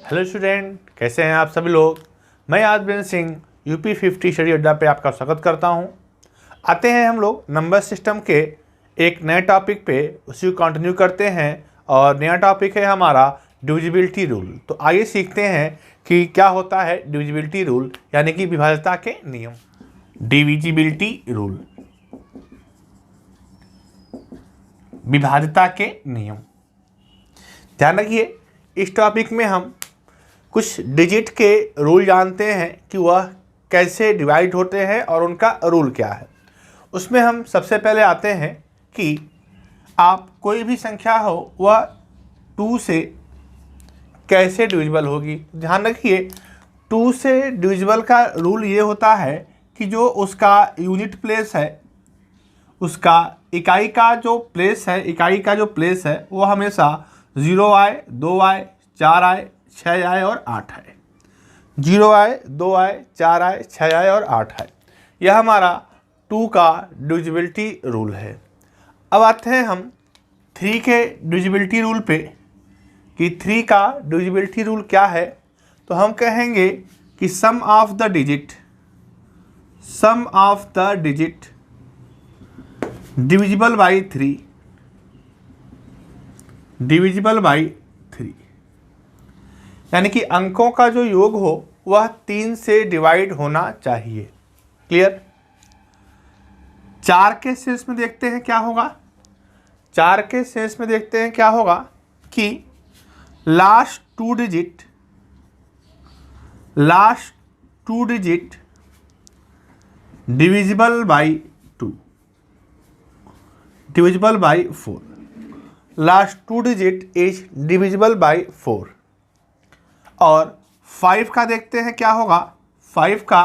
Hello student, कैसे हैं आप सभी लोग। मैं यादवीर सिंह यूपी 50 स्टडी अड्डा पे आपका स्वागत करता हूं। आते हैं हम लोग नंबर सिस्टम के एक नए टॉपिक पे, उसी को कंटिन्यू करते हैं। और नया टॉपिक है हमारा डिविजिबिलिटी रूल। तो आइए सीखते हैं कि क्या होता है डिविजिबिलिटी रूल, यानी कि विभाज्यता के नियम। डिविजिबिलिटी रूल, विभाज्यता के नियम। ध्यान रखिए, इस टॉपिक में हम कुछ डिजिट के रूल जानते हैं कि वह कैसे डिवाइड होते हैं और उनका रूल क्या है। उसमें हम सबसे पहले आते हैं कि आप कोई भी संख्या हो वह 2 से कैसे डिविजिबल होगी। ध्यान रखिए, 2 से डिविजिबल का रूल ये होता है कि जो उसका यूनिट प्लेस है, उसका इकाई का जो प्लेस है वो हमेशा 0 आए, 2 आए, 4 आए, 6 आए और 8 आए। 0 आए, 2 आए, 4 आए, 6 आए और 8 आए। यह हमारा 2 का डिविजिबिलिटी रूल है। अब आते हैं हम 3 के डिविजिबिलिटी रूल पे कि 3 का डिविजिबिलिटी रूल क्या है। तो हम कहेंगे कि sum of the digit divisible by 3, divisible by 3, यानी कि अंकों का जो योग हो वह 3 से डिवाइड होना चाहिए। क्लियर। 4 के सेंस में देखते हैं क्या होगा। 4 के सेंस में देखते हैं क्या होगा कि last two digit divisible by 2, divisible by 4। Last 2 digit is divisible by 4। और 5 का देखते हैं क्या होगा। 5 का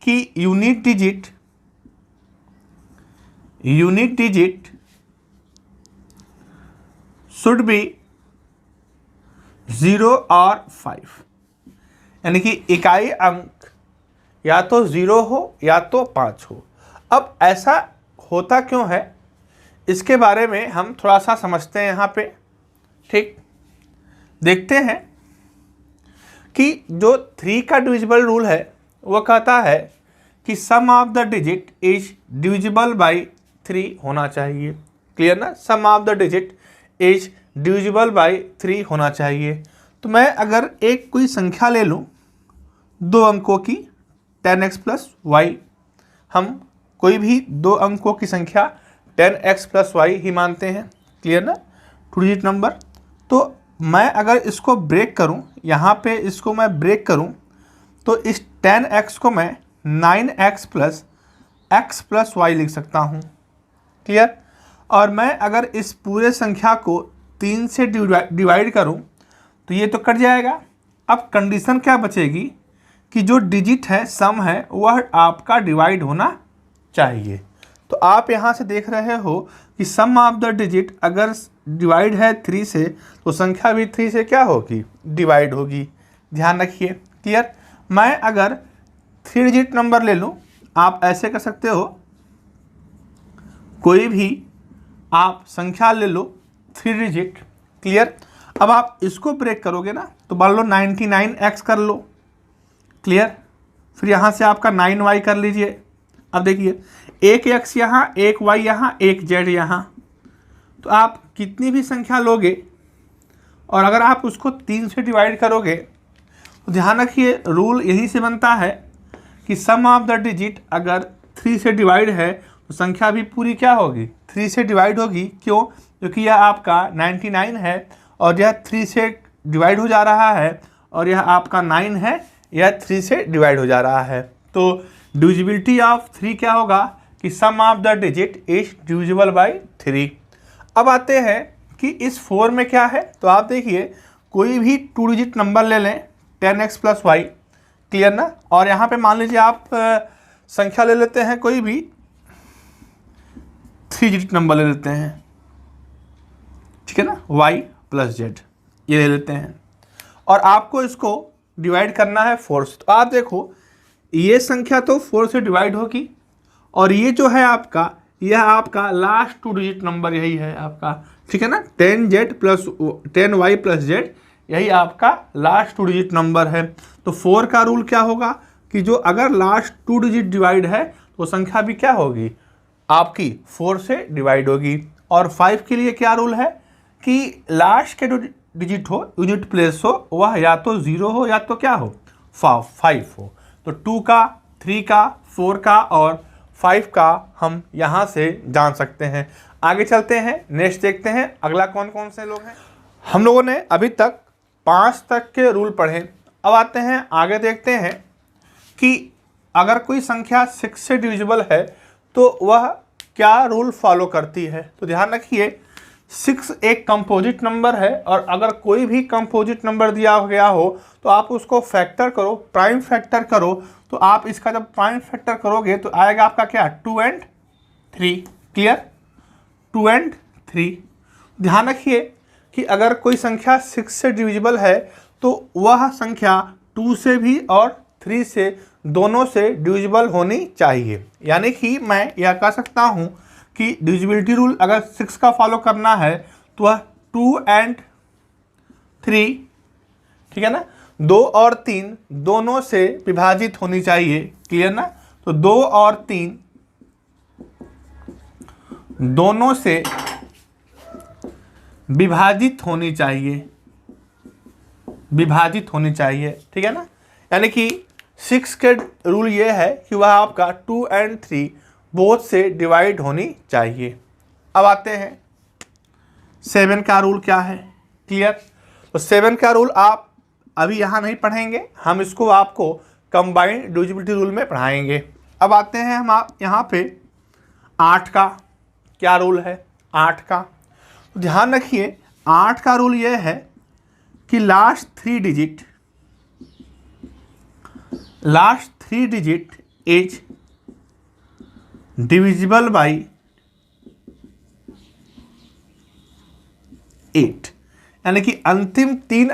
कि यूनिट डिजिट शुड बी 0 और 5, यानी कि इकाई अंक या तो 0 हो या तो 5 हो। अब ऐसा होता क्यों है, इसके बारे में हम थोड़ा सा समझते हैं यहाँ पे। ठीक, देखते हैं कि जो 3 का डिविजिबल रूल है वह कहता है कि sum of the digit is divisible by 3 होना चाहिए। क्लियर ना, sum of the digit is divisible by 3 होना चाहिए। तो मैं अगर एक कोई संख्या ले लूँ 2 अंकों की, 10x प्लस वाई, हम कोई भी 2 अंकों की संख्या 10x प्लस वाई ही मानते हैं। क्लियर ना, 2 डिजिट नंबर। तो मैं अगर इसको ब्रेक करूं, यहाँ पे इसको मैं ब्रेक करूं, तो इस 10x को मैं 9x plus x plus Y लिख सकता हूँ। क्लियर। और मैं अगर इस पूरे संख्या को 3 से डिवाइड करूं तो ये तो कट जाएगा। अब कंडीशन क्या बचेगी कि जो डिजिट है, सम है, वह आपका डिवाइड होना चाहिए। तो आप यहाँ से देख रहे हो कि सम ऑफ द डिजिट अगर डिवाइड है 3 से तो संख्या भी 3 से क्या होगी, डिवाइड होगी। ध्यान रखिए। क्लियर। मैं अगर 3 डिजिट नंबर ले लूँ, आप ऐसे कर सकते हो, कोई भी आप संख्या ले लो 3 डिजिट। क्लियर। अब आप इसको ब्रेक करोगे ना, तो मान लो 99x कर लो। क्लियर। फिर यहाँ से आपका 9y कर लीजिए। अब देखिए, एक x यहाँ, एक y यहाँ, एक z यहाँ, तो आप कितनी भी संख्या लोगे और अगर आप उसको 3 से डिवाइड करोगे तो ध्यान रखिए रूल यही से बनता है कि सम ऑफ द डिजिट अगर 3 से डिवाइड है तो संख्या भी पूरी क्या होगी, 3 से डिवाइड होगी। क्यों? क्योंकि यह आपका 99 है और यह 3 से डिवाइड हो जा रहा है, और यह आपका 9 है, यह 3 से डिवाइड हो जा रहा है। तो डिविजिबिलिटी ऑफ 3 क्या होगा कि sum of the digit is divisible by 3। अब आते हैं कि इस 4 में क्या है। तो आप देखिए, कोई भी 2 डिजिट नंबर ले लें, 10x प्लस वाई। क्लियर ना। और यहाँ पे मान लीजिए आप संख्या ले लेते हैं, कोई भी 3 डिजिट नंबर ले लेते हैं। ठीक है ना, y प्लस z ये ले लेते हैं और आपको इसको डिवाइड करना है 4 से। तो आप देखो, ये संख्या तो 4 से डिवाइड होगी और ये जो है आपका, यह आपका लास्ट 2 डिजिट नंबर यही है आपका। ठीक है ना, 10y प्लस z यही आपका लास्ट 2 डिजिट नंबर है। तो 4 का रूल क्या होगा कि जो अगर लास्ट 2 डिजिट डिवाइड है तो संख्या भी क्या होगी आपकी 4 से डिवाइड होगी। और 5 के लिए क्या रूल है कि लास्ट के जो डिजिट हो यूनिट प्लेस हो वह या तो 0 हो या तो क्या हो 5 हो। तो 2 का, 3 का, 4 का और 5 का हम यहाँ से जान सकते हैं। आगे चलते हैं, नेक्स्ट देखते हैं अगला कौन कौन से लोग हैं। हम लोगों ने अभी तक 5 तक के रूल पढ़े। अब आते हैं आगे, देखते हैं कि अगर कोई संख्या 6 से डिविजिबल है तो वह क्या रूल फॉलो करती है। तो ध्यान रखिए 6 एक कंपोजिट नंबर है और अगर कोई भी कंपोजिट नंबर दिया गया हो तो आप उसको फैक्टर करो, प्राइम फैक्टर करो। तो आप इसका जब प्राइम फैक्टर करोगे तो आएगा आपका क्या 2 and 3। Clear, 2 and 3। ध्यान रखिए कि अगर कोई संख्या 6 से डिविजिबल है तो वह संख्या 2 से भी और 3 से दोनों से डिविजिबल होनी चाहिए। यानी कि मैं यह कह सकता हूँ कि डिविजिबिलिटी रूल अगर 6 का फॉलो करना है तो वह 2 and 3, ठीक है ना, 2 और 3 दोनों से विभाजित होनी चाहिए। क्लियर ना, तो 2 और 3 दोनों से विभाजित होनी चाहिए, विभाजित होनी चाहिए, ठीक है ना। यानी कि 6 के रूल ये है कि वह आपका 2 and 3 बोथ से डिवाइड होनी चाहिए। अब आते हैं 7 का रूल क्या है। क्लियर, तो 7 का रूल आप अभी यहाँ नहीं पढ़ेंगे, हम इसको आपको कंबाइंड डिविजिबिलिटी रूल में पढ़ाएंगे। अब आते हैं हम यहाँ पे 8 का क्या रूल है। 8 का तो ध्यान रखिए 8 का रूल ये है कि last 3 digit is divisible by 8। यानी कि अंतिम 3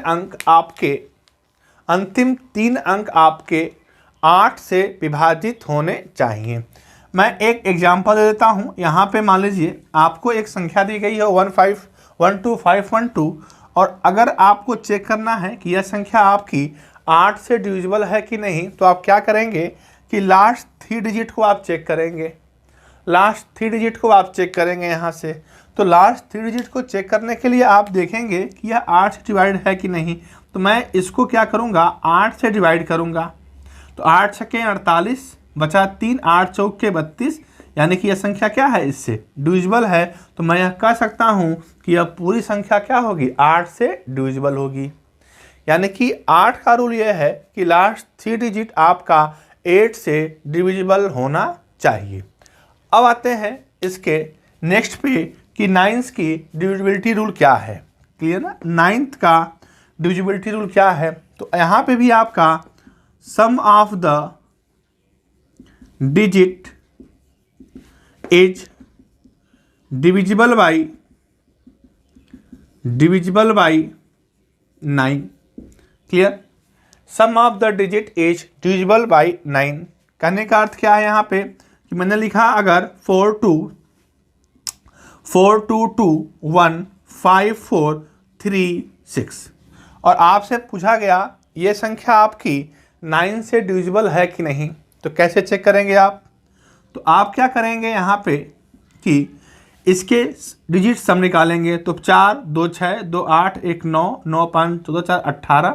अंक आपके 8 से विभाजित होने चाहिए। मैं एक एग्जांपल दे देता हूँ। यहाँ पे मान लीजिए आपको एक संख्या दी गई है 1512512 और अगर आपको चेक करना है कि यह संख्या आपकी 8 से डिविजिबल है कि नहीं तो आप क्या करेंगे कि लास्ट 3 डिजिट को आप चेक करेंगे, लास्ट 3 डिजिट को आप चेक करेंगे यहाँ से। तो लास्ट 3 डिजिट को चेक करने के लिए आप देखेंगे कि यह 8 से डिवाइड है कि नहीं। तो मैं इसको क्या करूँगा 8 से डिवाइड करूँगा। तो 8 छक्के 48 बचा 3, 8 चौके 32, यानी कि यह संख्या क्या है इससे डिविजिबल है। तो मैं यह कह सकता हूँ कि यह पूरी संख्या क्या होगी 8 से डिविजिबल होगी। यानी कि 8 का रूल यह है कि लास्ट 3 डिजिट आपका 8 से डिविजिबल होना चाहिए। अब आते हैं इसके नेक्स्ट पे कि 9th की डिविजिबिलिटी रूल क्या है। क्लियर ना, 9th का डिविजिबिलिटी रूल क्या है। तो यहाँ पे भी आपका sum of the digit is divisible by 9। Clear, sum of the digit is divisible by 9। कहने का अर्थ क्या है यहाँ पे कि मैंने लिखा अगर 42215436 और आपसे पूछा गया ये संख्या आपकी 9 से डिविजिबल है कि नहीं, तो कैसे चेक करेंगे आप। तो आप क्या करेंगे यहाँ पे कि इसके डिजिट सम निकालेंगे। तो 4 2 6 2 8 1 9 9 5 14 4 18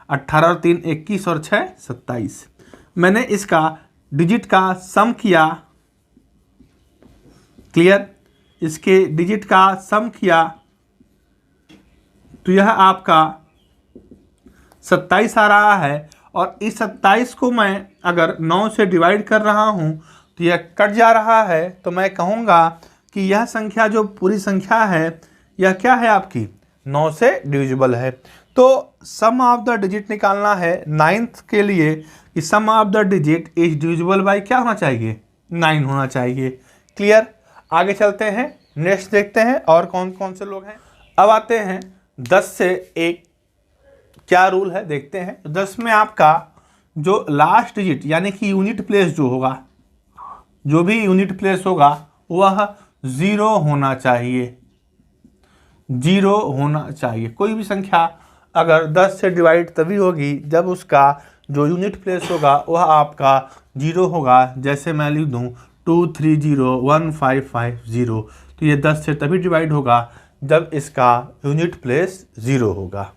18 और 3 21 और 6 27। मैंने इसका डिजिट का सम किया। क्लियर, इसके डिजिट का सम किया तो यह आपका 27 आ रहा है और इस 27 को मैं अगर 9 से डिवाइड कर रहा हूँ तो यह कट जा रहा है। तो मैं कहूँगा कि यह संख्या जो पूरी संख्या है यह क्या है आपकी 9 से डिविजिबल है। तो सम ऑफ द डिजिट निकालना है 9th के लिए कि sum of the digit is divisible by क्या होना चाहिए 9 होना चाहिए। क्लियर, आगे चलते हैं, नेक्स्ट देखते हैं और कौन कौन से लोग हैं। अब आते हैं 10 से 1 क्या रूल है देखते हैं। 10 में आपका जो लास्ट डिजिट यानी कि यूनिट प्लेस जो होगा, जो भी यूनिट प्लेस होगा वह 0 होना चाहिए, 0 होना चाहिए। कोई भी संख्या अगर 10 से डिवाइड तभी होगी जब उसका जो यूनिट प्लेस होगा वह आपका 0 होगा। जैसे मैं लिख दूँ 2301550, तो ये 10 से तभी डिवाइड होगा जब इसका यूनिट प्लेस 0 होगा।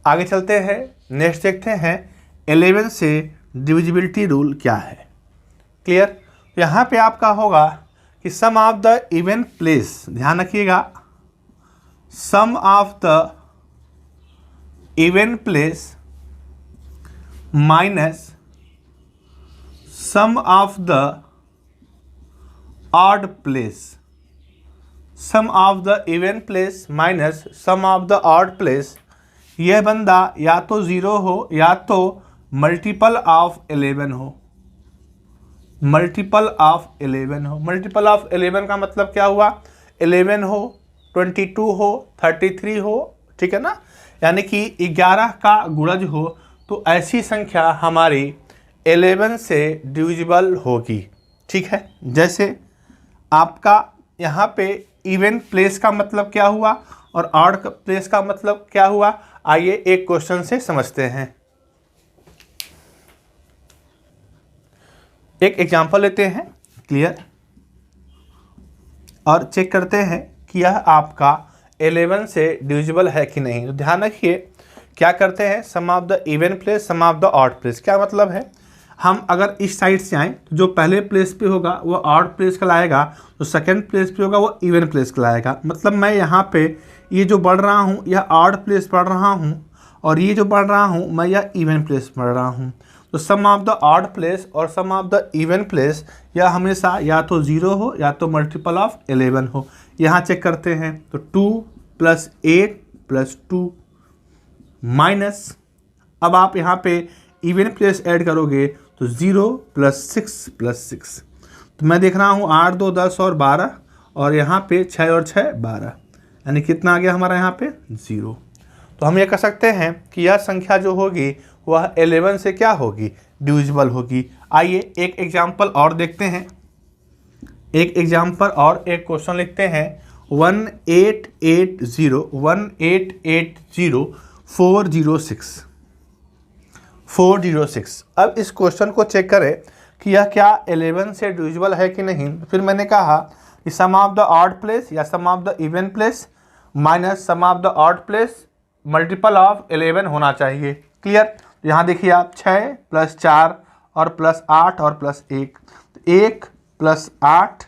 आगे चलते हैं, नेक्स्ट देखते हैं 11 से डिविजिबिलिटी रूल क्या है। क्लियर। यहाँ पे आपका होगा कि sum of the even place, ध्यान रखिएगा, sum of the even place minus sum of the odd place, sum of the even place minus sum of the odd place, यह बंदा या तो 0 हो या तो मल्टीपल ऑफ 11 हो, मल्टीपल ऑफ 11 हो। मल्टीपल ऑफ 11 का मतलब क्या हुआ, 11 हो, 22 हो, 33 हो, ठीक है ना, यानी कि 11 का गुणज हो, तो ऐसी संख्या हमारी 11 से डिविजिबल होगी। ठीक है, जैसे आपका यहाँ पे इवन प्लेस का मतलब क्या हुआ और ऑड प्लेस का मतलब क्या हुआ, आइए एक क्वेश्चन से समझते हैं। एक एग्जांपल लेते हैं, क्लियर, और चेक करते हैं कि यह आपका 11 से डिविजिबल है कि नहीं। तो ध्यान रखिए क्या करते हैं, sum of the even place sum of the odd place. क्या मतलब है, हम अगर इस साइड से आएँ तो जो पहले प्लेस पे होगा वो ऑड प्लेस कहलाएगा, जो सेकंड प्लेस पे होगा वो इवन प्लेस कहलाएगा। मतलब मैं यहाँ पे ये जो बढ़ रहा हूँ यह ऑड प्लेस पढ़ रहा हूँ और ये जो बढ़ रहा हूँ मैं यह इवन प्लेस पढ़ रहा हूँ। तो सम ऑफ द ऑड प्लेस और सम ऑफ द इवन प्लेस यह हमेशा या तो 0 हो या तो मल्टीपल ऑफ 11 हो। यहाँ चेक करते हैं तो 2 + 8 + 2 माइनस, अब आप यहाँ पे इवन प्लेस ऐड करोगे तो 0 + 6 + 6, तो मैं देख रहा हूँ 8 2 10 और 12, और यहाँ पे 6 और 6 12, यानी कितना आ गया हमारा यहाँ पे 0। तो हम ये कह सकते हैं कि यह संख्या जो होगी वह 11 से क्या होगी, डिविजिबल होगी। आइए एक एग्जाम्पल और देखते हैं, एक एग्जाम्पल और एक क्वेश्चन लिखते हैं 1880 अब इस क्वेश्चन को चेक करें कि यह क्या 11 से डिविजिबल है कि नहीं। फिर मैंने कहा कि sum of the odd place या sum of the even place minus sum of the odd place multiple of 11 होना चाहिए। क्लियर। यहाँ देखिए आप 6 + 4 और +8 और +1, तो 1 + 8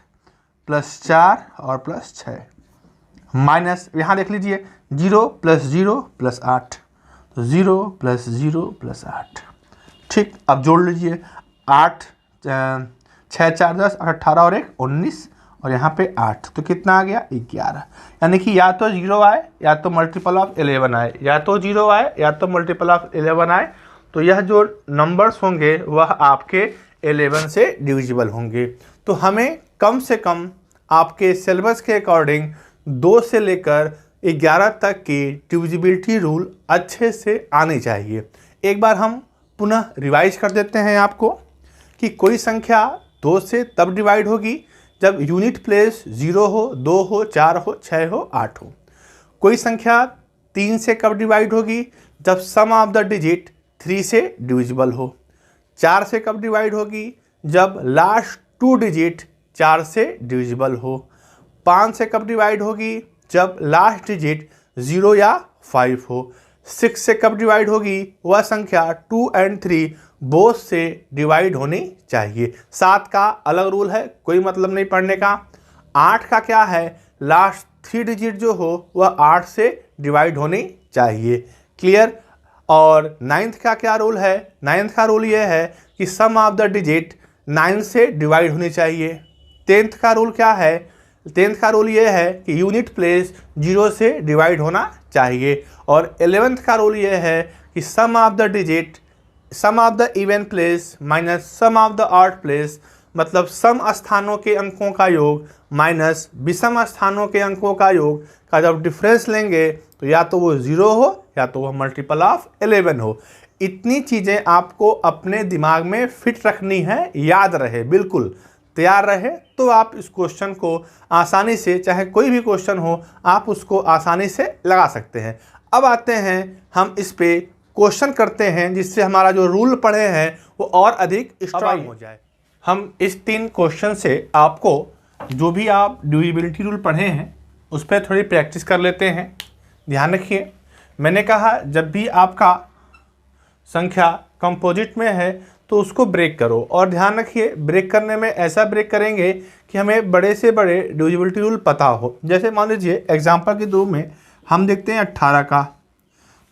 + 4 और +6 माइनस, यहाँ देख लीजिए 0 + 0 + 8, तो 0 + 0 + 8। ठीक, अब जोड़ लीजिए 8 6 4 10 18 और 1 19 और यहाँ पे 8, तो कितना आ गया 11। यानी कि या तो 0 आए या तो मल्टीपल ऑफ 11 आए, या तो 0 आए या तो मल्टीपल ऑफ 11 आए, तो यह जो नंबर्स होंगे वह आपके 11 से डिविजिबल होंगे। तो हमें कम से कम आपके सिलेबस के अकॉर्डिंग 2 से लेकर 11 तक की डिविजिबिलिटी रूल अच्छे से आनी चाहिए। एक बार हम पुनः रिवाइज कर देते हैं आपको कि कोई संख्या 2 से तब डिवाइड होगी जब यूनिट प्लेस 0 हो, 2 हो, 4 हो, 6 हो, 8 हो। कोई संख्या 3 से कब डिवाइड होगी, जब सम ऑफ द डिजिट 3 से डिविजिबल हो। 4 से कब डिवाइड होगी, जब लास्ट 2 डिजिट 4 से डिविजिबल हो। 5 से कब डिवाइड होगी, जब लास्ट डिजिट 0 या 5 हो। 6 से कब डिवाइड होगी, वह संख्या 2 और 3 बोथ से डिवाइड होनी चाहिए। 7 का अलग रूल है, कोई मतलब नहीं पढ़ने का। 8 का क्या है, लास्ट 3 डिजिट जो हो वह 8 से डिवाइड होनी चाहिए। क्लियर। और 9th का क्या रूल है, 9th का रूल यह है कि सम ऑफ द डिजिट 9 से डिवाइड होनी चाहिए। 10th का रूल क्या है, 10th का रूल यह है कि यूनिट प्लेस 0 से डिवाइड होना चाहिए। और 11th का रूल यह है कि sum of the digit sum of the even place minus sum of the odd place, मतलब सम स्थानों के अंकों का योग माइनस विषम स्थानों के अंकों का योग का जब डिफरेंस लेंगे तो या तो वो 0 हो या तो वह मल्टीपल ऑफ 11 हो। इतनी चीज़ें आपको अपने दिमाग में फिट रखनी है, याद रहे, बिल्कुल तैयार रहे, तो आप इस क्वेश्चन को आसानी से, चाहे कोई भी क्वेश्चन हो, आप उसको आसानी से लगा सकते हैं। अब आते हैं हम इस पे क्वेश्चन करते हैं, जिससे हमारा जो रूल पढ़े हैं वो और अधिक स्ट्रांग हो जाए। हम इस 3 क्वेश्चन से आपको जो भी आप डिविजिबिलिटी रूल पढ़े हैं उस पर थोड़ी प्रैक्टिस कर लेते हैं। ध्यान रखिए, मैंने कहा जब भी आपका संख्या कंपोजिट में है तो उसको ब्रेक करो, और ध्यान रखिए ब्रेक करने में ऐसा ब्रेक करेंगे कि हमें बड़े से बड़े डिविजिबिलिटी रूल पता हो। जैसे मान लीजिए एग्जांपल के 2 में हम देखते हैं 18 का,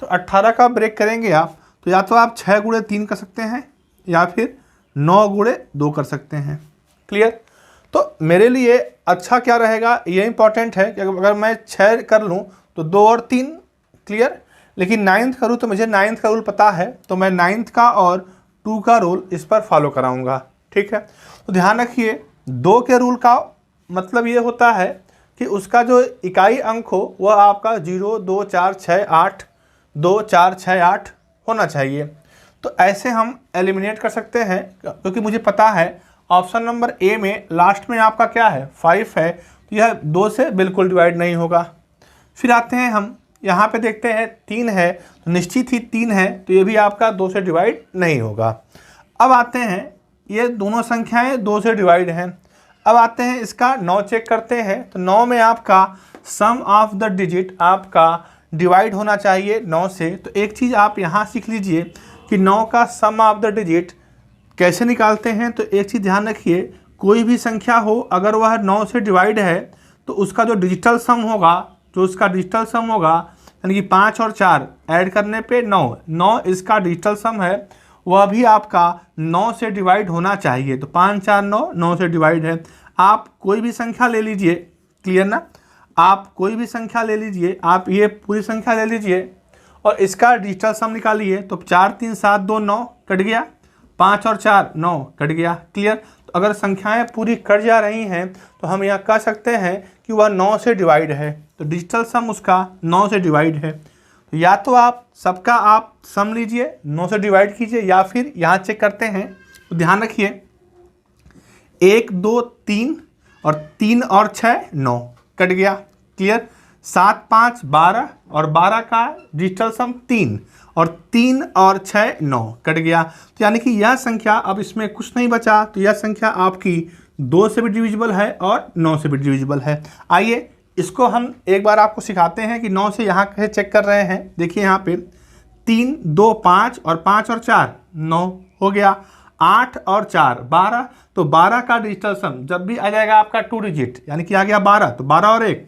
तो 18 का ब्रेक करेंगे आप, तो या तो आप 6 गुणे 3 कर सकते हैं या फिर 9 गुणे 2 कर सकते हैं। क्लियर? तो मेरे लिए अच्छा क्या रहेगा ये इंपॉर्टेंट है कि अगर मैं 6 कर लूँ तो 2 और 3। क्लियर? लेकिन 9th करूँ तो मुझे 9th का रूल पता है, तो मैं 9th का और 2 का रूल इस पर फॉलो कराऊंगा। ठीक है? तो ध्यान रखिए 2 के रूल का मतलब ये होता है कि उसका जो इकाई अंक हो वह आपका 0, 2, 4, 6, 8, 2, 4, 6, 8 होना चाहिए। तो ऐसे हम एलिमिनेट कर सकते हैं, क्योंकि मुझे पता है ऑप्शन नंबर ए में लास्ट में आपका क्या है 5 है, तो यह 2 से बिल्कुल डिवाइड नहीं होगा। फिर आते हैं हम यहाँ पे देखते हैं 3 है, तो निश्चित ही 3 है, तो ये भी आपका 2 से डिवाइड नहीं होगा। अब आते हैं ये दोनों संख्याएं 2 से डिवाइड हैं। अब आते हैं इसका 9 चेक करते हैं, तो 9 में आपका सम ऑफ द डिजिट आपका डिवाइड होना चाहिए 9 से। तो एक चीज़ आप यहाँ सीख लीजिए कि 9 का सम ऑफ द डिजिट कैसे निकालते हैं। तो एक चीज़ ध्यान रखिए, कोई भी संख्या हो अगर वह 9 से डिवाइड है तो उसका जो डिजिटल सम होगा, यानी कि 5 और 4 ऐड करने पे 9 इसका डिजिटल सम है, वह भी आपका 9 से डिवाइड होना चाहिए। तो 5, 4, 9 से डिवाइड है। आप कोई भी संख्या ले लीजिए। क्लियर ना? आप कोई भी संख्या ले लीजिए, आप ये पूरी संख्या ले लीजिए और इसका डिजिटल सम निकालिए। तो 4, 3, 7, 2, 9 कट गया, 5 और 4 9 कट गया। क्लियर? तो अगर संख्याएं पूरी कट जा रही हैं तो हम यहाँ कह सकते हैं कि वह 9 से डिवाइड है। तो डिजिटल सम उसका 9 से डिवाइड है। तो या तो आप सबका आप सम लीजिए 9 से डिवाइड कीजिए, या फिर यहाँ चेक करते हैं। तो ध्यान रखिए 1, 2, 3 और 3 और 6 9 कट गया। क्लियर? 7, 5, 12 और 12 का डिजिटल सम 3 और 3 और 6 9 कट गया। तो यानी कि यह संख्या, अब इसमें कुछ नहीं बचा, तो यह संख्या आपकी 2 से भी डिविजिबल है और 9 से भी डिविजिबल है। आइए इसको हम एक बार आपको सिखाते हैं कि 9 से यहाँ कैसे चेक कर रहे हैं। देखिए यहाँ पे 3, 2, 5 और 5 और 4 9 हो गया। 8 और 4 12, तो 12 का डिजिटल सम जब भी आ जाएगा आपका 2 डिजिट, यानी कि आ गया 12, तो 12 और 1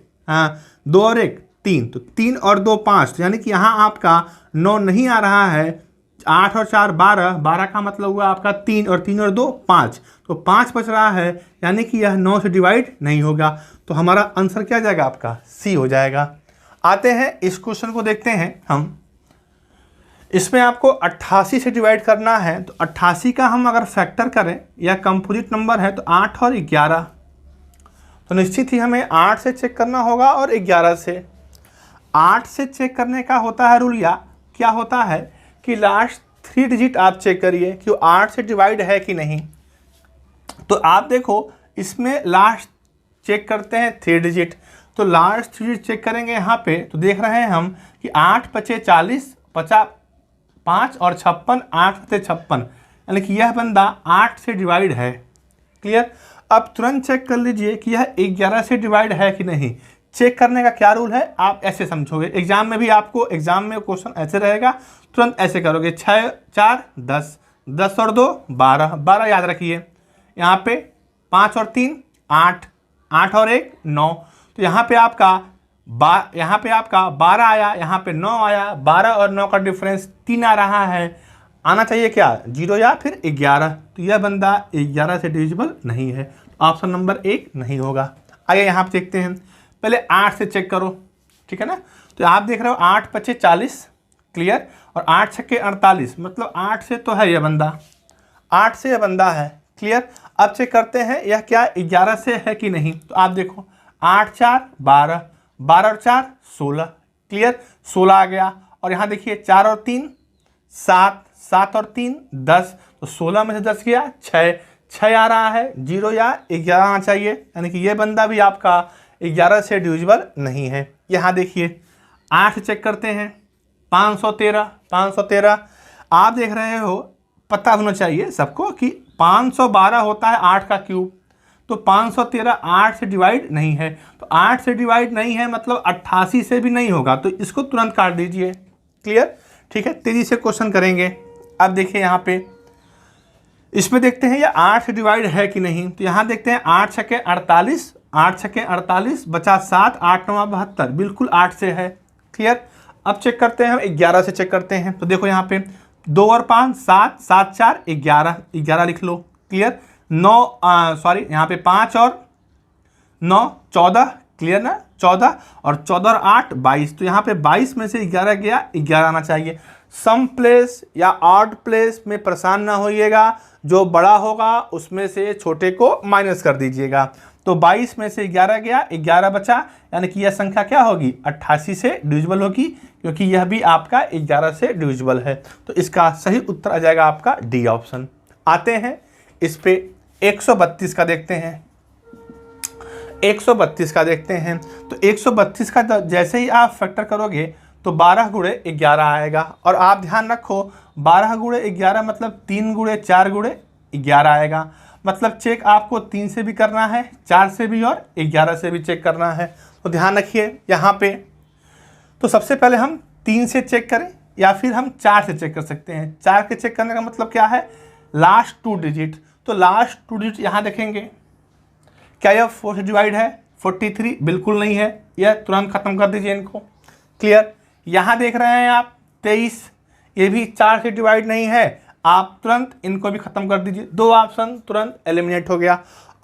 2 और 1 3, तो 3 और 2 5, तो यानी कि यहाँ आपका 9 नहीं आ रहा है। 8 और 4 12, 12 का मतलब हुआ आपका 3 और 3 और 2 5, तो 5 बच रहा है, यानी कि यह 9 से डिवाइड नहीं होगा। तो हमारा आंसर क्या जाएगा आपका सी हो जाएगा। आते हैं इस क्वेश्चन को देखते हैं हम। इसमें आपको 88 से डिवाइड करना है। तो 88 का हम अगर फैक्टर करें, या कंपोजिट नंबर है, तो 8 और 11, तो निश्चित ही हमें 8 से चेक करना होगा और 11 से। 8 से चेक करने का होता है रूल, या क्या होता है कि लास्ट 3 डिजिट आप चेक करिए कि 8 से डिवाइड है कि नहीं। तो आप देखो इसमें लास्ट चेक करते हैं 3 डिजिट, तो लास्ट 3 डिजिट चेक करेंगे यहाँ पे, तो देख रहे हैं हम कि 8 पचे 40, 5 और 56, 8 पचे 56, यानी कि यह बंदा 8 से डिवाइड है। क्लियर? अब तुरंत चेक कर लीजिए कि यह 11 से डिवाइड है कि नहीं। चेक करने का क्या रूल है आप ऐसे समझोगे, एग्जाम में भी आपको एग्जाम में क्वेश्चन ऐसे रहेगा, तुरंत ऐसे करोगे। 6, 4, 10, 10 और 2 12, 12 याद रखिए। यहाँ पे 5 और 3 8, 8 और 1 9, तो यहाँ पे आपका 12 आया, यहाँ पे 9 आया। 12 और 9 का डिफरेंस 3 आ रहा है, आना चाहिए क्या 0 या फिर 11। तो यह बंदा 11 से डिविजिबल नहीं है, ऑप्शन नंबर 1 नहीं होगा। आइए यहाँ पे देखते हैं, पहले 8 से चेक करो। ठीक है ना? तो आप देख रहे हो 8 पचे 40, क्लियर, और 8 छक्के 48, मतलब 8 से तो है यह बंदा, 8 से यह बंदा है। क्लियर? अब चेक करते हैं यह क्या 11 से है कि नहीं। तो आप देखो 8, 4 12, 12 और 4 16, क्लियर, 16 आ गया। और यहाँ देखिए 4 और 3 7, 7 और 3 10, तो 16 में से 10 गया 6 आ रहा है, 0 या 11 आना चाहिए, यानी कि ये बंदा भी आपका 11 से डिविजिबल नहीं है। यहाँ देखिए 8 चेक करते हैं, 513 आप देख रहे हो, पता होना चाहिए सबको कि 512 होता है 8 का क्यूब, तो 513 8 से डिवाइड नहीं है, तो 8 से डिवाइड नहीं है मतलब 88 से भी नहीं होगा, तो इसको तुरंत काट दीजिए। क्लियर? ठीक है, तेजी से क्वेश्चन करेंगे। अब देखिए यहाँ पे इसमें देखते हैं ये 8 से डिवाइड है कि नहीं, तो यहाँ देखते हैं 8 छके 48, 8 छके 48 बचा 7, 8 9 72, बिल्कुल 8 से है। क्लियर? अब चेक करते हैं हम 11 से चेक करते हैं, तो देखो यहाँ पे 2 और 5 7, 7 4 11, 11 लिख लो। क्लियर? 9 सॉरी यहाँ पे 5 और 9 14, क्लियर ना, 14 और 14 और 8 22, तो यहाँ पे 22 में से 11 गया, 11 आना चाहिए। सम प्लेस या ऑड प्लेस में परेशान ना होइएगा, जो बड़ा होगा उसमें से छोटे को माइनस कर दीजिएगा। तो 22 में से 11 गया, 11 बचा, यानी कि यह संख्या क्या होगी, 88 से डिविजिबल होगी, क्योंकि यह भी आपका 11 से डिविजिबल है। तो इसका सही उत्तर आ जाएगा आपका डी ऑप्शन। आते हैं इस पे 132 का देखते हैं। 132 का देखते हैं, तो 132 का जैसे ही आप फैक्टर करोगे तो 12 गुणे 11 आएगा। और आप ध्यान रखो 12 गुणे 11 मतलब 3 गुणे 4 गुणे 11 आएगा। मतलब चेक आपको 3 से भी करना है, 4 से भी और 11 से भी चेक करना है। तो ध्यान रखिए यहाँ पे, तो सबसे पहले हम 3 से चेक करें या फिर हम 4 से चेक कर सकते हैं। 4 के चेक करने का मतलब क्या है, लास्ट 2 डिजिट। तो लास्ट 2 डिजिट यहाँ देखेंगे, क्या यह 4 से डिवाइड है, 43 बिल्कुल नहीं है, यह तुरंत खत्म कर दीजिए इनको। क्लियर? यहाँ देख रहे हैं आप 23, ये भी 4 से डिवाइड नहीं है, आप तुरंत इनको भी खत्म कर दीजिए। 2 ऑप्शन तुरंत एलिमिनेट हो गया।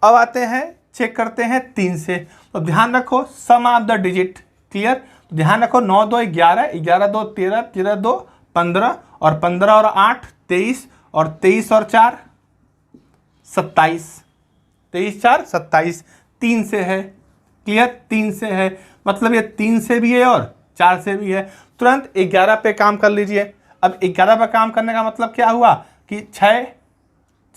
अब आते हैं चेक करते हैं 3 से, तो ध्यान रखो सम ऑफ द डिजिट। क्लियर? तो ध्यान रखो 9 2 11, 11 2 13, 13 2 15 और 15 और 8 23 और 23 और 4 27, 23 4 27, 3 से है। क्लियर? 3 से है, मतलब ये 3 से भी है और 4 से भी है। तुरंत 11 पे काम कर लीजिए। अब 11 पे काम करने का मतलब क्या हुआ कि 6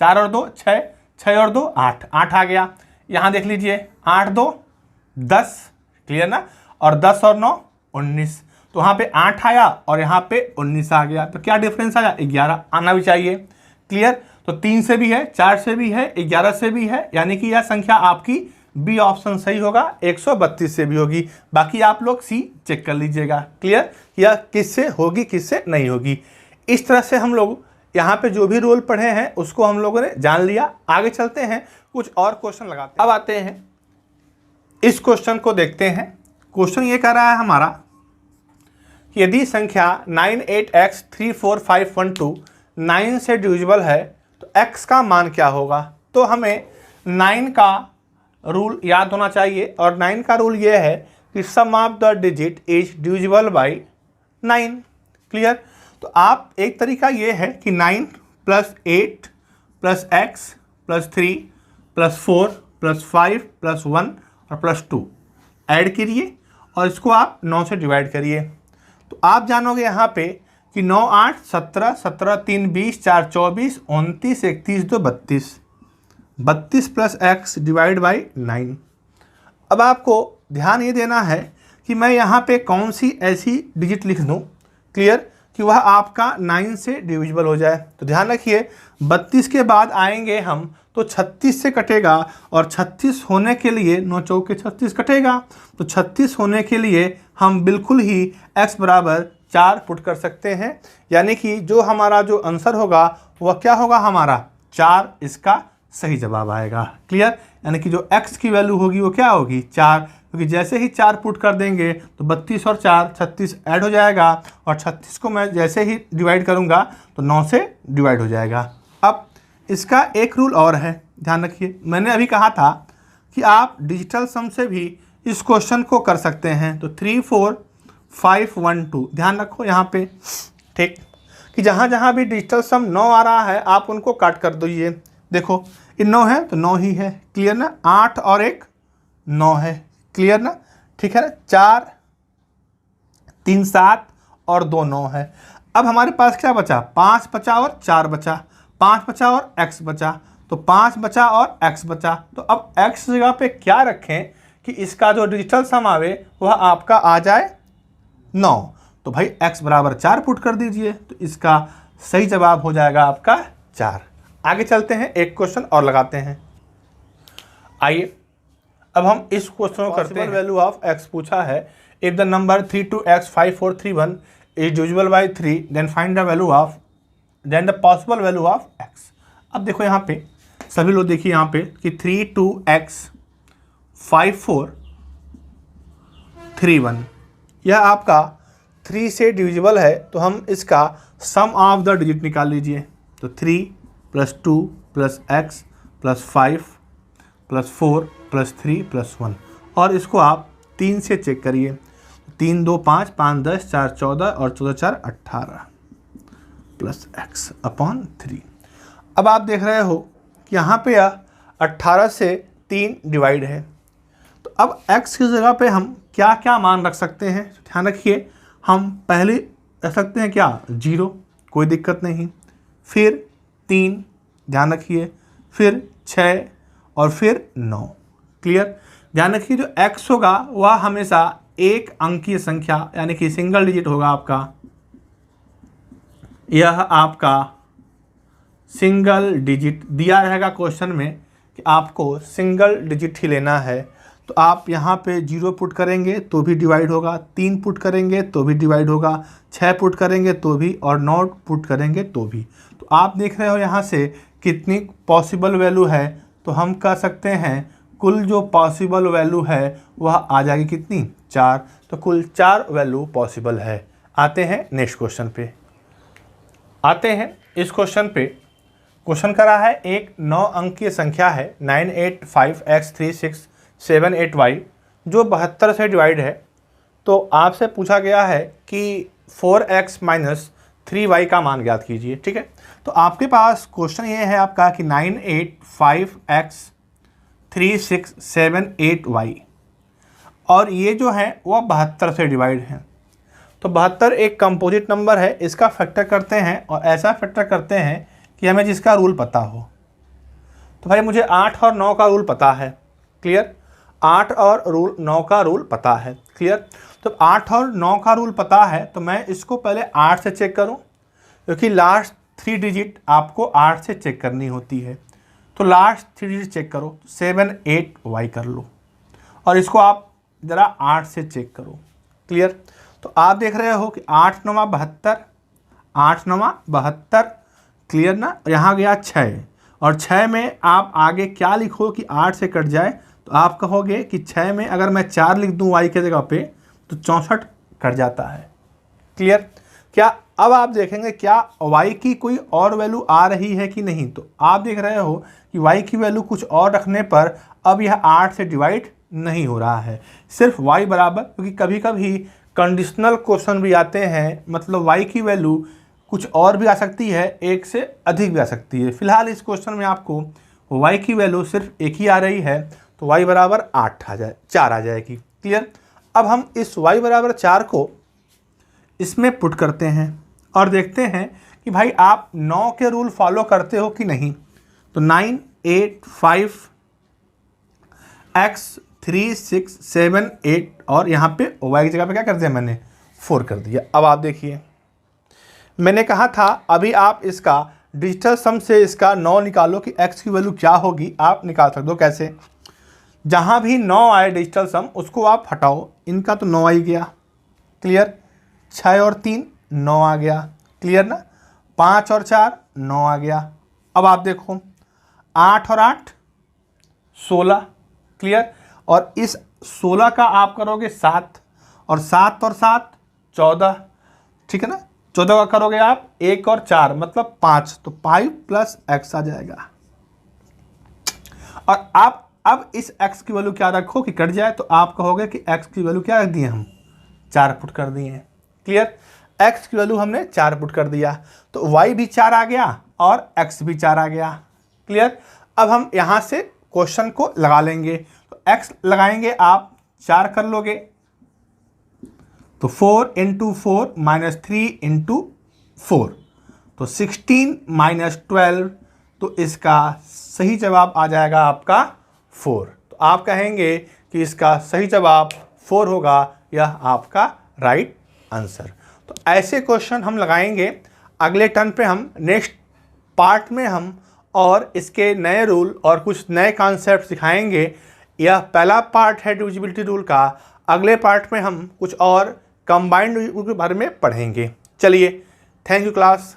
4 और 2 6, 6 और 2 8, 8 आ गया। यहाँ देख लीजिए 8 2 10, क्लियर ना, और 10 और 9 19, तो वहाँ पे 8 आया और यहाँ पे 19 आ गया। तो क्या डिफरेंस आया, 11 आना भी चाहिए। क्लियर? तो 3 से भी है, 4 से भी है, 11 से भी है, यानी कि यह संख्या आपकी बी ऑप्शन सही होगा। 132 से भी होगी, बाकी आप लोग सी चेक कर लीजिएगा। क्लियर? यह किससे होगी किससे नहीं होगी। इस तरह से हम लोग यहाँ पे जो भी रूल पढ़े हैं उसको हम लोगों ने जान लिया। आगे चलते हैं, कुछ और क्वेश्चन लगाते हैं। अब आते हैं इस क्वेश्चन को देखते हैं। क्वेश्चन ये कह रहा है हमारा कि यदि संख्या 98x34512 9 से डिविजिबल है तो x का मान क्या होगा। तो हमें 9 का रूल याद होना चाहिए, और 9 का रूल ये है कि sum of the digit is divisible by 9। Clear? तो आप एक तरीका ये है कि 9 + 8 + x + 3 + 4 + 5 + 1 और +2 ऐड करिए और इसको आप 9 से डिवाइड करिए। तो आप जानोगे यहाँ पे कि 9 8 17, 17 3 20, 4 24, 29 31 2 32, 32 + x डिवाइड बाई 9। अब आपको ध्यान ये देना है कि मैं यहाँ पे कौन सी ऐसी डिजिट लिख दूँ, क्लियर, कि वह आपका 9 से डिविजिबल हो जाए। तो ध्यान रखिए 32 के बाद आएंगे हम तो 36 से कटेगा, और 36 होने के लिए 9 चौके 36 कटेगा, तो 36 होने के लिए हम बिल्कुल ही x बराबर 4 पुट कर सकते हैं। यानी कि जो हमारा जो आंसर होगा वह क्या होगा, हमारा 4 इसका सही जवाब आएगा। क्लियर? यानी कि जो x की वैल्यू होगी वो क्या होगी, 4, क्योंकि जैसे ही 4 पुट कर देंगे तो 32 और 4 36 ऐड हो जाएगा, और 36 को मैं जैसे ही डिवाइड करूँगा तो 9 से डिवाइड हो जाएगा। अब इसका एक रूल और है, ध्यान रखिए। मैंने अभी कहा था कि आप डिजिटल सम से भी इस क्वेश्चन को कर सकते हैं। तो 3 4 5 1 2 ध्यान रखो यहाँ पे, ठीक, कि जहाँ जहाँ भी डिजिटल सम 9 आ रहा है आप उनको काट कर दीजिए। देखो ये 9 है तो 9 ही है, क्लियर ना, 8 और 1 9 है, क्लियर ना, ठीक है ना, 4 3 7 और 2 9 है। अब हमारे पास क्या बचा, 5 बचा और 4 बचा, 5 बचा और x बचा, तो 5 बचा और x बचा। तो अब x जगह पे क्या रखें कि इसका जो डिजिटल सम आवे वह आपका आ जाए 9। तो भाई x बराबर 4 पुट कर दीजिए, तो इसका सही जवाब हो जाएगा आपका 4। आगे चलते हैं, एक क्वेश्चन और लगाते हैं। आइए अब हम इस क्वेश्चन को करते हैं। वैल्यू ऑफ x पूछा है, if the number 32x5431 is divisible by 3 then find the value of then the possible value of x। अब देखो यहाँ पे सभी लोग देखिए यहाँ पे कि 32x5431 यह आपका 3 से डिविजिबल है, तो हम इसका सम ऑफ द डिजिट निकाल लीजिए। तो 3 + 2 + x + 5 + 4 + 3 + 1, और इसको आप 3 से चेक करिए। 3 2 5 5 10 4 14 और 14 4 18 + x/3। अब आप देख रहे हो कि यहाँ पे यह 18 से 3 डिवाइड है, तो अब x की जगह पे हम क्या क्या मान रख सकते हैं? ध्यान रखिए, हम पहले रख सकते हैं क्या 0, कोई दिक्कत नहीं, फिर 3, ध्यान रखिए, फिर 6 और फिर 9। क्लियर? ध्यान रखिए जो x होगा वह हमेशा एक अंकीय संख्या यानी कि सिंगल डिजिट होगा आपका। यह आपका सिंगल डिजिट दिया रहेगा क्वेश्चन में कि आपको सिंगल डिजिट ही लेना है, तो आप यहाँ पे 0 पुट करेंगे तो भी डिवाइड होगा, 3 पुट करेंगे तो भी डिवाइड होगा, 6 पुट करेंगे तो भी, और 9 पुट करेंगे तो भी। तो आप देख रहे हो यहाँ से कितनी पॉसिबल वैल्यू है, तो हम कह सकते हैं कुल जो पॉसिबल वैल्यू है वह आ जाएगी कितनी 4, तो कुल 4 वैल्यू पॉसिबल है। आते हैं नेक्स्ट क्वेश्चन पे, आते हैं इस क्वेश्चन पे। क्वेश्चन करा है एक 9 अंकीय संख्या है 985x3678y जो 72 से डिवाइड है, तो आपसे पूछा गया है कि 4x - 3y का मान ज्ञात कीजिए। ठीक है, तो आपके पास क्वेश्चन ये है आपका कि 985x3678y और ये जो है वह 72 से डिवाइड है। तो 72 एक कंपोजिट नंबर है, इसका फैक्टर करते हैं और ऐसा फैक्टर करते हैं कि हमें जिसका रूल पता हो। तो भाई मुझे 8 और 9 का रूल पता है। क्लियर? 8 और 9 का रूल पता है। क्लियर? तो 8 और 9 का रूल पता है, तो मैं इसको पहले 8 से चेक करूं, क्योंकि लास्ट 3 डिजिट आपको 8 से चेक करनी होती है। तो लास्ट 3 डिजिट चेक करो, 7 8 y कर लो, और इसको आप ज़रा 8 से चेक करो। क्लियर? तो आप देख रहे हो कि 8 9 72, 8 9 72। क्लियर ना? यहाँ गया 6, और 6 में आप आगे क्या लिखो कि 8 से कट जाए, तो आप कहोगे कि 6 में अगर मैं 4 लिख दूँ y के जगह पे तो 64 कट जाता है। क्लियर? क्या अब आप देखेंगे क्या y की कोई और वैल्यू आ रही है कि नहीं, तो आप देख रहे हो कि y की वैल्यू कुछ और रखने पर अब यह 8 से डिवाइड नहीं हो रहा है, सिर्फ y बराबर, क्योंकि कभी कभी कंडीशनल क्वेश्चन भी आते हैं, मतलब y की वैल्यू कुछ और भी आ सकती है, एक से अधिक भी आ सकती है। फिलहाल इस क्वेश्चन में आपको y की वैल्यू सिर्फ एक ही आ रही है, तो y बराबर 4 आ जाएगी। क्लियर? अब हम इस y बराबर 4 को इसमें पुट करते हैं और देखते हैं कि भाई आप 9 के रूल फॉलो करते हो कि नहीं। तो 985x3678 और यहाँ पे y की जगह पे क्या कर दिया मैंने 4 कर दिया। अब आप देखिए, मैंने कहा था अभी आप इसका डिजिटल सम से इसका 9 निकालो कि x की वैल्यू क्या होगी। आप निकाल सकते हो कैसे, जहाँ भी 9 आए डिजिटल सम उसको आप हटाओ, इनका तो 9 आ ही गया। क्लियर? 6 और 3 9 आ गया। क्लियर ना? 5 और 4 9 आ गया। अब आप देखो 8 और 8 16। क्लियर? और इस 16 का आप करोगे 7, और 7 और 7 14। ठीक है ना? 14 का करोगे आप 1 और 4 मतलब 5, तो 5 + x आ जाएगा। और आप अब इस x की वैल्यू क्या रखो कि कट जाए, तो आप कहोगे कि x की वैल्यू क्या रख दिए हम 4 पुट कर दिए। क्लियर? x की वैल्यू हमने 4 पुट कर दिया, तो y भी 4 आ गया और x भी 4 आ गया। क्लियर? अब हम यहाँ से क्वेश्चन को लगा लेंगे, तो x लगाएंगे आप 4 कर लोगे, तो 4 × 4 - 3 × 4, तो 16 - 12, तो इसका सही जवाब आ जाएगा आपका 4। तो आप कहेंगे कि इसका सही जवाब 4 होगा, यह आपका राइट आंसर। तो ऐसे क्वेश्चन हम लगाएंगे अगले टर्न पे। हम नेक्स्ट पार्ट में हम और इसके नए रूल और कुछ नए कॉन्सेप्ट सिखाएंगे। यह पहला पार्ट है डिविजिबिलिटी रूल का। अगले पार्ट में हम कुछ और कंबाइंड रूल के बारे में पढ़ेंगे। चलिए, थैंक यू क्लास।